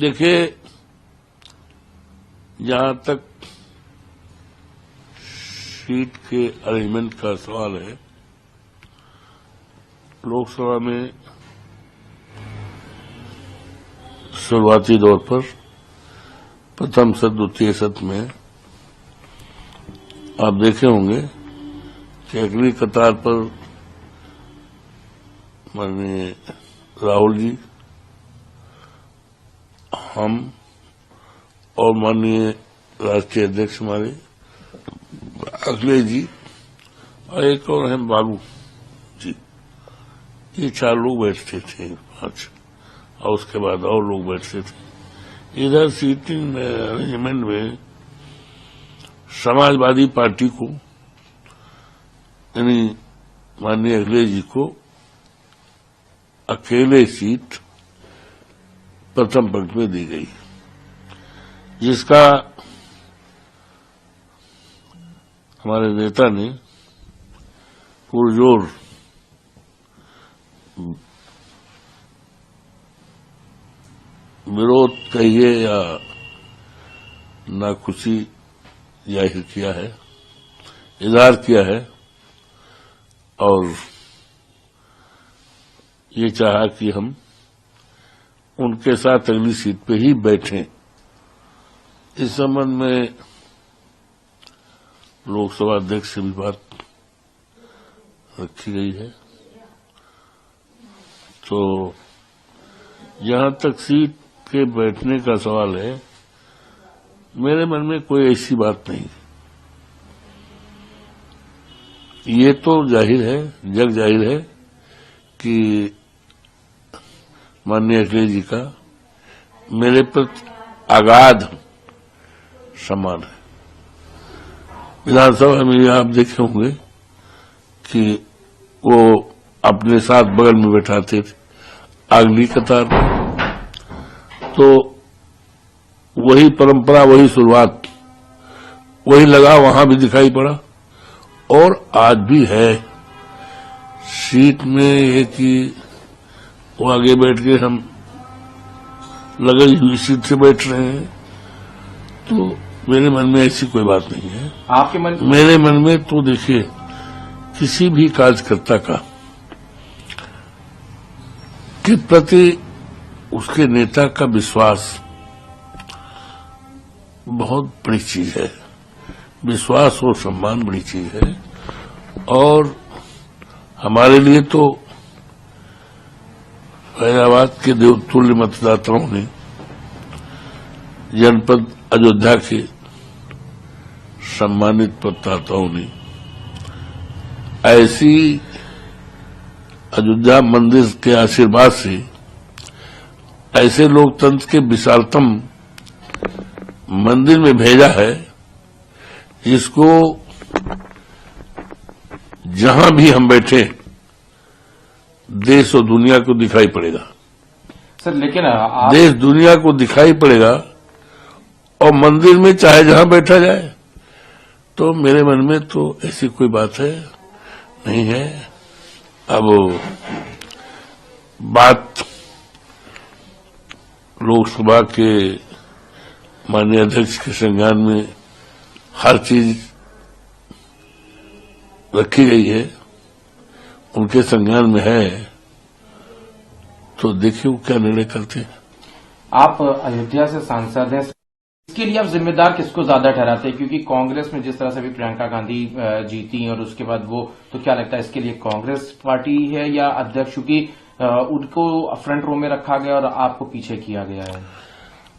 देखिए, जहां तक सीट के अरेंजमेंट का सवाल है, लोकसभा में शुरुआती दौर पर प्रथम सत्र द्वितीय सत्र में आप देखे होंगे कि अगली कतार पर माननीय राहुल जी, हम और माननीय राष्ट्रीय अध्यक्ष हमारे अखिलेश जी और एक और हैं बाबू जी, ये 4 लोग बैठते थे, 5, और उसके बाद और लोग बैठते थे। इधर सीटिंग अरेंजमेंट में समाजवादी पार्टी को यानी माननीय अखिलेश जी को अकेले सीट प्रथम पंक्ति में दी गई, जिसका हमारे नेता ने पुरजोर विरोध कहिए या नाखुशी जाहिर किया है, इजहार किया है और ये चाहा कि हम उनके साथ अगली सीट पे ही बैठें। इस संबंध में लोकसभा अध्यक्ष से भी बात रखी गई है। तो जहां तक सीट के बैठने का सवाल है, मेरे मन में कोई ऐसी बात नहीं। ये तो जाहिर है, जग जाहिर है कि माननीय अखिलेश जी का मेरे प्रति अगाध सम्मान है। विधानसभा में आप देखे होंगे कि वो अपने साथ बगल में बैठाते थे अगली कतार में, तो वही परंपरा, वही शुरुआत, वही लगाव वहां भी दिखाई पड़ा और आज भी है। सीट में ये कि वो आगे बैठ के हम लगी हुई सीट से बैठ रहे हैं, तो मेरे मन में ऐसी कोई बात नहीं है। आपके मन मेरे मन में तो देखिए, किसी भी कार्यकर्ता का के प्रति उसके नेता का विश्वास बहुत बड़ी चीज है। विश्वास और सम्मान बड़ी चीज है और हमारे लिए तो फैजाबाद के देवतुल्य मतदाताओं ने, जनपद अयोध्या के सम्मानित मतदाताओं ने ऐसी अयोध्या मंदिर के आशीर्वाद से ऐसे लोकतंत्र के विशालतम मंदिर में भेजा है, जिसको जहां भी हम बैठे देश और दुनिया को दिखाई पड़ेगा। सर लेकिन देश दुनिया को दिखाई पड़ेगा और मंदिर में चाहे जहां बैठा जाए, तो मेरे मन में तो ऐसी कोई बात है नहीं है। अब बात लोकसभा के माननीय अध्यक्ष के संज्ञान में हर चीज रखी गई है, उनके संज्ञान में है, तो देखिए वो क्या निर्णय करते हैं। आप अयोध्या से सांसद हैं, इसके लिए आप जिम्मेदार किसको ज्यादा ठहराते हैं? क्योंकि कांग्रेस में जिस तरह से भी प्रियंका गांधी जीती और उसके बाद वो, तो क्या लगता है इसके लिए कांग्रेस पार्टी है या अध्यक्ष, क्योंकि उनको फ्रंट रो में रखा गया और आपको पीछे किया गया है?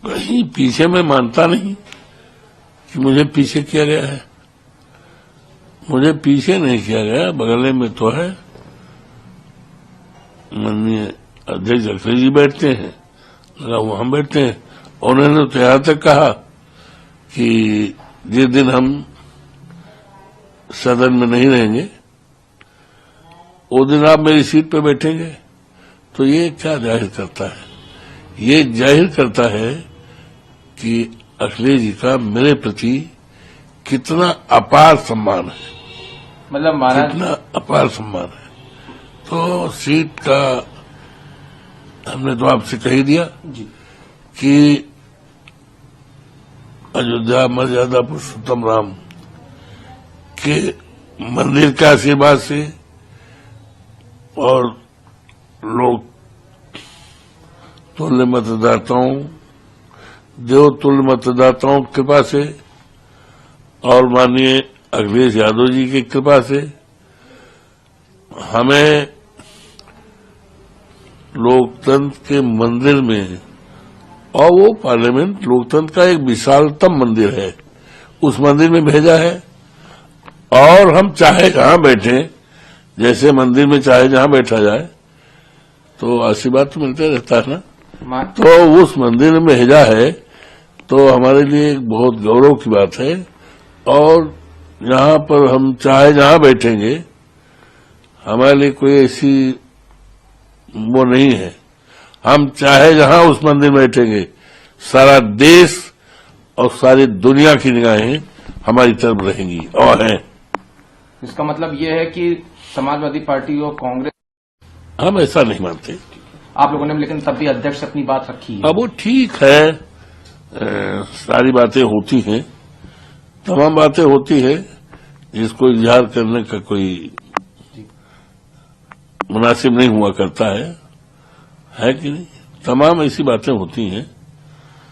कहीं पीछे मैं मानता नहीं कि मुझे पीछे किया गया है। मुझे पीछे नहीं किया गया, बगले में तो है माननीय अध्यक्ष अखिलेश जी बैठते हैं, लगा वो हम बैठते हैं। और उन्होंने तो यहां तक कहा कि जिस दिन हम सदन में नहीं रहेंगे, वो दिन आप मेरी सीट पे बैठेंगे। तो ये क्या जाहिर करता है? ये जाहिर करता है कि अखिलेश जी का मेरे प्रति कितना अपार सम्मान है, मतलब महाराज कितना अपार सम्मान है। तो सीट का हमने तो आपसे कह ही दिया जी। कि अयोध्या मर्यादा पुरुषोत्तम राम के मंदिर के आशीर्वाद से और लोग तुल्य मतदाताओं, देवतुल्य मतदाताओं की कृपा से और माननीय अखिलेश यादव जी की कृपा से हमें लोकतंत्र के मंदिर में, और वो पार्लियामेंट लोकतंत्र का एक विशालतम मंदिर है, उस मंदिर में भेजा है। और हम चाहे जहां बैठे, जैसे मंदिर में चाहे जहां बैठा जाए तो आशीर्वाद तो मिलते रहता है ना। तो उस मंदिर में भेजा है तो हमारे लिए एक बहुत गौरव की बात है। और यहां पर हम चाहे जहां बैठेंगे, हमारे लिए कोई ऐसी वो नहीं है। हम चाहे जहां उस मंदिर में बैठेंगे, सारा देश और सारी दुनिया की निगाहें हमारी तरफ रहेंगी और हैं। इसका मतलब ये है कि समाजवादी पार्टी और कांग्रेस, हम ऐसा नहीं मानते। आप लोगों ने लेकिन तब भी अध्यक्ष अपनी बात रखी है। अब वो ठीक है, सारी बातें होती हैं, तमाम बातें होती है, जिसको इजहार करने का कोई मुनासिब नहीं हुआ करता है कि नहीं। तमाम ऐसी बातें होती हैं।